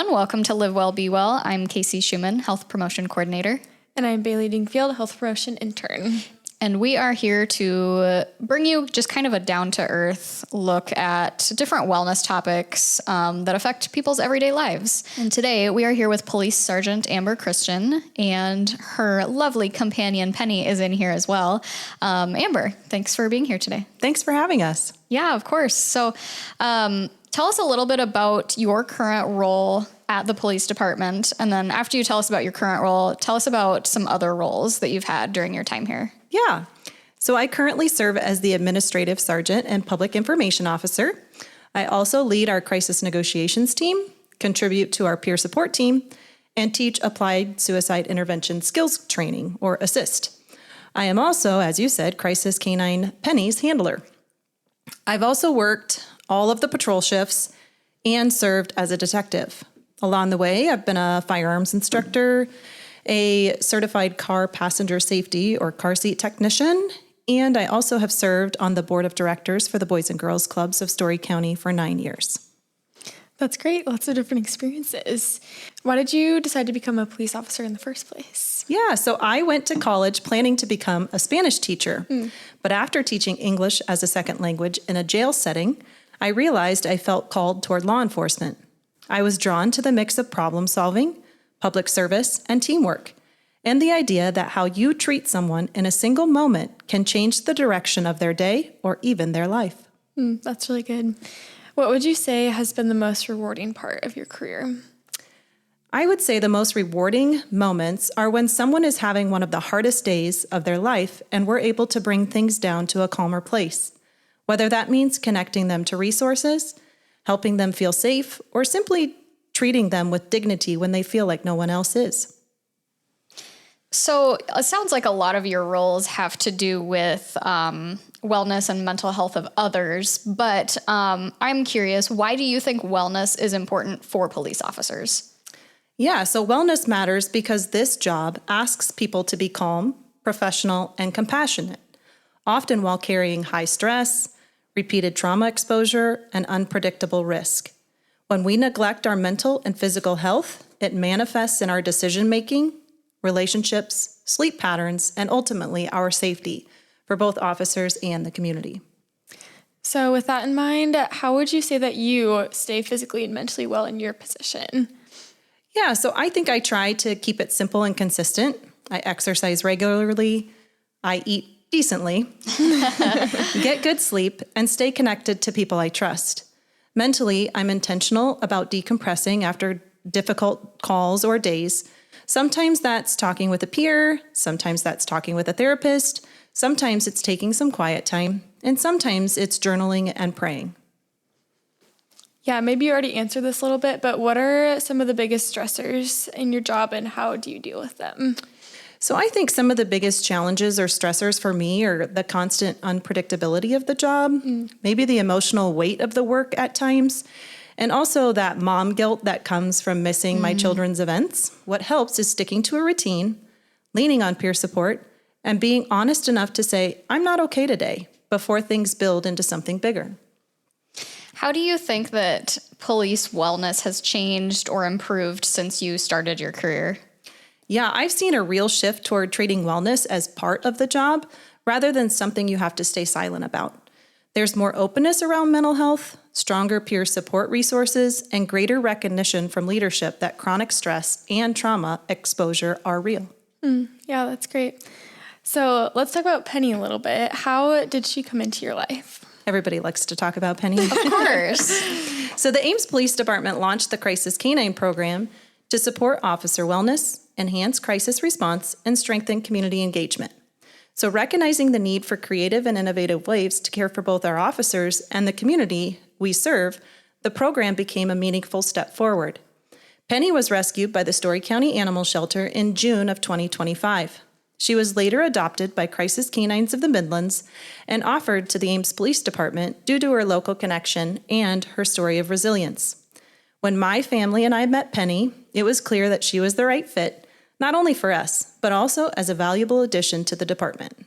everyone. Welcome to Live Well, Be Well. I'm Kacie Schumann, Health Promotion Coordinator. And I'm Bailey Dingfield, Health Promotion Intern. And we are here to bring you just kind of a down-to-earth look at different wellness topics that affect people's everyday lives. And today we are here with Police Sergeant Amber Christian, and her lovely companion Penny is in here as well. Amber, thanks for being here today. Thanks for having us. Yeah, of course. So tell us a little bit about your current role at the police department. And then after you tell us about your current role, tell us about some other roles that you've had during your time here. Yeah. So I currently serve as the Administrative Sergeant and Public Information Officer. I also lead our crisis negotiations team, contribute to our peer support team, and teach applied suicide intervention skills training, or ASSIST. I am also, as you said, Crisis Canine Penny's handler. I've also worked all of the patrol shifts and served as a detective. Along the way, I've been a firearms instructor, a certified car passenger safety or car seat technician, and I also have served on the board of directors for the Boys and Girls Clubs of Story County for 9 years. That's great. Lots of different experiences. Why did you decide to become a police officer in the first place? Yeah, so I went to college planning to become a Spanish teacher, but after teaching English as a second language in a jail setting, I realized I felt called toward law enforcement. I was drawn to the mix of problem solving, public service, and teamwork, and the idea that how you treat someone in a single moment can change the direction of their day or even their life. That's really good. What would you say has been the most rewarding part of your career? I would say the most rewarding moments are when someone is having one of the hardest days of their life and we're able to bring things down to a calmer place, whether that means connecting them to resources, helping them feel safe, or simply treating them with dignity when they feel like no one else is. So it sounds like a lot of your roles have to do with wellness and mental health of others, but I'm curious, why do you think wellness is important for police officers? Yeah, so wellness matters because this job asks people to be calm, professional, and compassionate, often while carrying high stress, repeated trauma exposure, and unpredictable risk. When we neglect our mental and physical health, it manifests in our decision-making, relationships, sleep patterns, and ultimately our safety for both officers and the community. So with that in mind, how would you say that you stay physically and mentally well in your position? Yeah, so I think I try to keep it simple and consistent. I exercise regularly, I eat decently, get good sleep, and stay connected to people I trust. Mentally, I'm intentional about decompressing after difficult calls or days. Sometimes that's talking with a peer, sometimes that's talking with a therapist, sometimes it's taking some quiet time, and sometimes it's journaling and praying. Yeah, maybe you already answered this a little bit, but what are some of the biggest stressors in your job and how do you deal with them? So I think some of the biggest challenges or stressors for me are the constant unpredictability of the job, maybe the emotional weight of the work at times, and also that mom guilt that comes from missing my children's events. What helps is sticking to a routine, leaning on peer support, and being honest enough to say, I'm not okay today, before things build into something bigger. How do you think that police wellness has changed or improved since you started your career? Yeah, I've seen a real shift toward treating wellness as part of the job rather than something you have to stay silent about. There's more openness around mental health, stronger peer support resources, and greater recognition from leadership that chronic stress and trauma exposure are real. Yeah, that's great. So let's talk about Penny a little bit. How did she come into your life? Everybody likes to talk about Penny. Of course. So the Ames Police Department launched the Crisis Canine program to support officer wellness, enhance crisis response, and strengthen community engagement. So recognizing the need for creative and innovative ways to care for both our officers and the community we serve, the program became a meaningful step forward. Penny was rescued by the Story County Animal Shelter in June of 2025. She was later adopted by Crisis Canines of the Midlands and offered to the Ames Police Department due to her local connection and her story of resilience. When my family and I met Penny, it was clear that she was the right fit, not only for us, but also as a valuable addition to the department.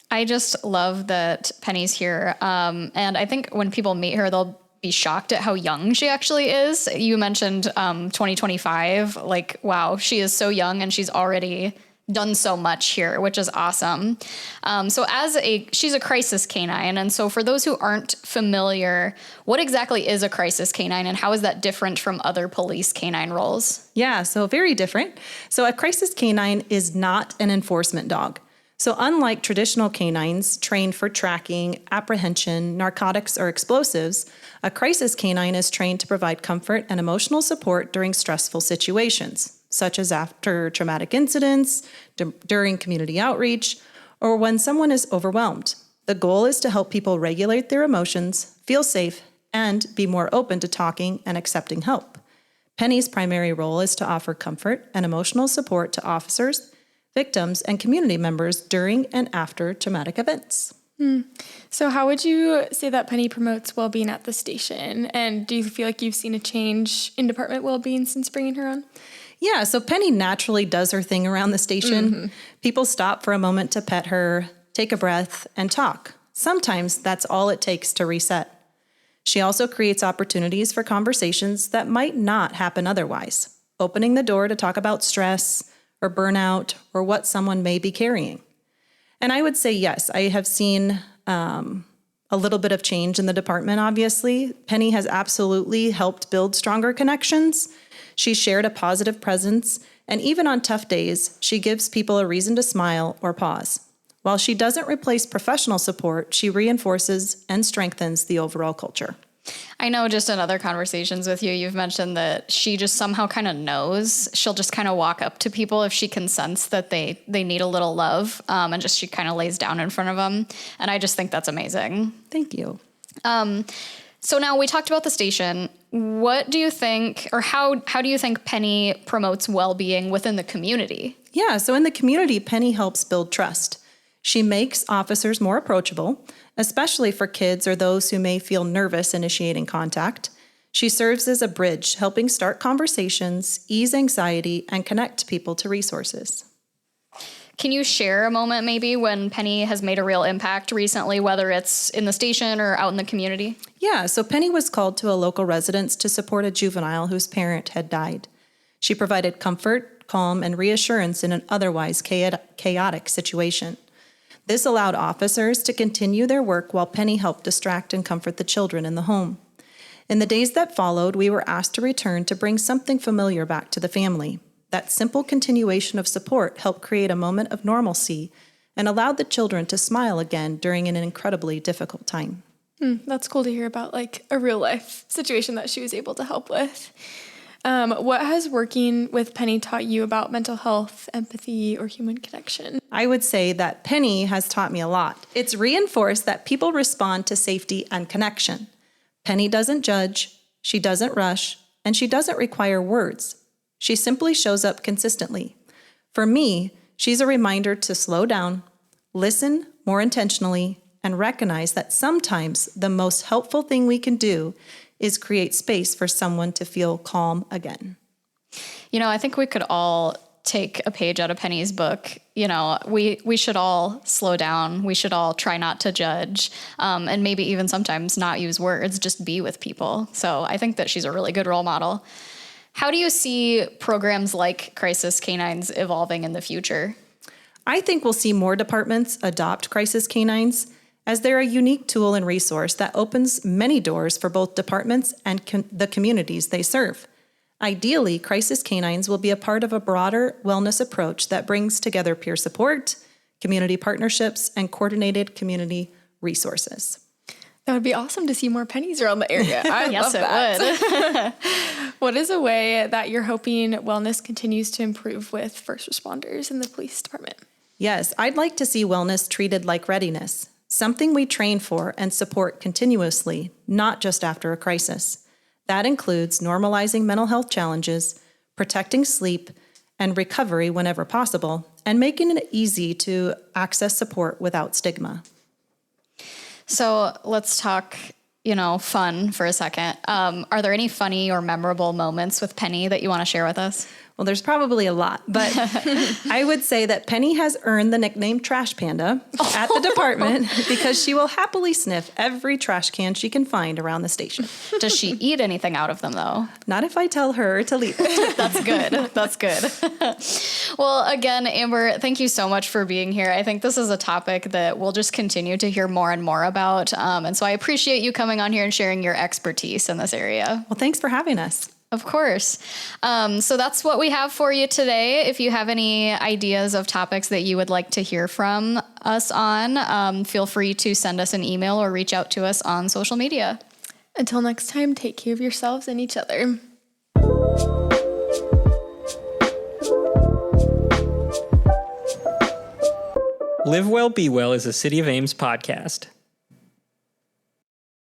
I just love that Penny's here. And I think when people meet her, they'll be shocked at how young she actually is. You mentioned 2025. Like, wow, she is so young and she's already done so much here, which is awesome. So she's a crisis canine. And so for those who aren't familiar, what exactly is a crisis canine and how is that different from other police canine roles? Yeah, so very different. So a crisis canine is not an enforcement dog. So unlike traditional canines trained for tracking, apprehension, narcotics, or explosives, a crisis canine is trained to provide comfort and emotional support during stressful situations, such as after traumatic incidents, during community outreach, or when someone is overwhelmed. The goal is to help people regulate their emotions, feel safe, and be more open to talking and accepting help. Penny's primary role is to offer comfort and emotional support to officers, victims, and community members during and after traumatic events. So how would you say that Penny promotes well-being at the station? And do you feel like you've seen a change in department well-being since bringing her on? Yeah, so Penny naturally does her thing around the station. People stop for a moment to pet her, take a breath, and talk. Sometimes that's all it takes to reset. She also creates opportunities for conversations that might not happen otherwise, opening the door to talk about stress or burnout or what someone may be carrying. And I would say, yes, I have seen a little bit of change in the department, obviously. Penny has absolutely helped build stronger connections. She shared a positive presence, and even on tough days, she gives people a reason to smile or pause. While she doesn't replace professional support, she reinforces and strengthens the overall culture. I know just in other conversations with you, you've mentioned that she just somehow kind of knows. She'll just kind of walk up to people if she can sense that they need a little love, and just she kind of lays down in front of them. And I just think that's amazing. Thank you. So now we talked about the station. What do you think, or how do you think Penny promotes well-being within the community? Yeah, so in the community, Penny helps build trust. She makes officers more approachable, especially for kids or those who may feel nervous initiating contact. She serves as a bridge, helping start conversations, ease anxiety, and connect people to resources. Can you share a moment maybe when Penny has made a real impact recently, whether it's in the station or out in the community? Yeah, so Penny was called to a local residence to support a juvenile whose parent had died. She provided comfort, calm, and reassurance in an otherwise chaotic situation. This allowed officers to continue their work while Penny helped distract and comfort the children in the home. In the days that followed, we were asked to return to bring something familiar back to the family. That simple continuation of support helped create a moment of normalcy and allowed the children to smile again during an incredibly difficult time. That's cool to hear about, like a real life situation that she was able to help with. What has working with Penny taught you about mental health, empathy, or human connection? I would say that Penny has taught me a lot. It's reinforced that people respond to safety and connection. Penny doesn't judge, she doesn't rush, and she doesn't require words. She simply shows up consistently. For me, she's a reminder to slow down, listen more intentionally, and recognize that sometimes the most helpful thing we can do is create space for someone to feel calm again. You know, I think we could all take a page out of Penny's book. You know, we should all slow down. We should all try not to judge, and maybe even sometimes not use words, just be with people. So I think that she's a really good role model. How do you see programs like Crisis Canines evolving in the future? I think we'll see more departments adopt crisis canines, as they're a unique tool and resource that opens many doors for both departments and the communities they serve. Ideally, crisis canines will be a part of a broader wellness approach that brings together peer support, community partnerships, and coordinated community resources. That would be awesome to see more Pennies around the area. I Yes, love that. What is a way that you're hoping wellness continues to improve with first responders in the police department? Yes, I'd like to see wellness treated like readiness, something we train for and support continuously, not just after a crisis. That includes normalizing mental health challenges, protecting sleep and recovery whenever possible, and making it easy to access support without stigma. So let's talk, fun for a second. Are there any funny or memorable moments with Penny that you want to share with us? Well, there's probably a lot, but I would say that Penny has earned the nickname Trash Panda at the department because she will happily sniff every trash can she can find around the station. Does she eat anything out of them, though? Not if I tell her to leave it. That's good. That's good. Well, again, Amber, thank you so much for being here. I think this is a topic that we'll just continue to hear more and more about. And so I appreciate you coming on here and sharing your expertise in this area. Well, thanks for having us. Of course. So that's what we have for you today. If you have any ideas of topics that you would like to hear from us on, feel free to send us an email or reach out to us on social media. Until next time, take care of yourselves and each other. Live Well, Be Well is a City of Ames podcast.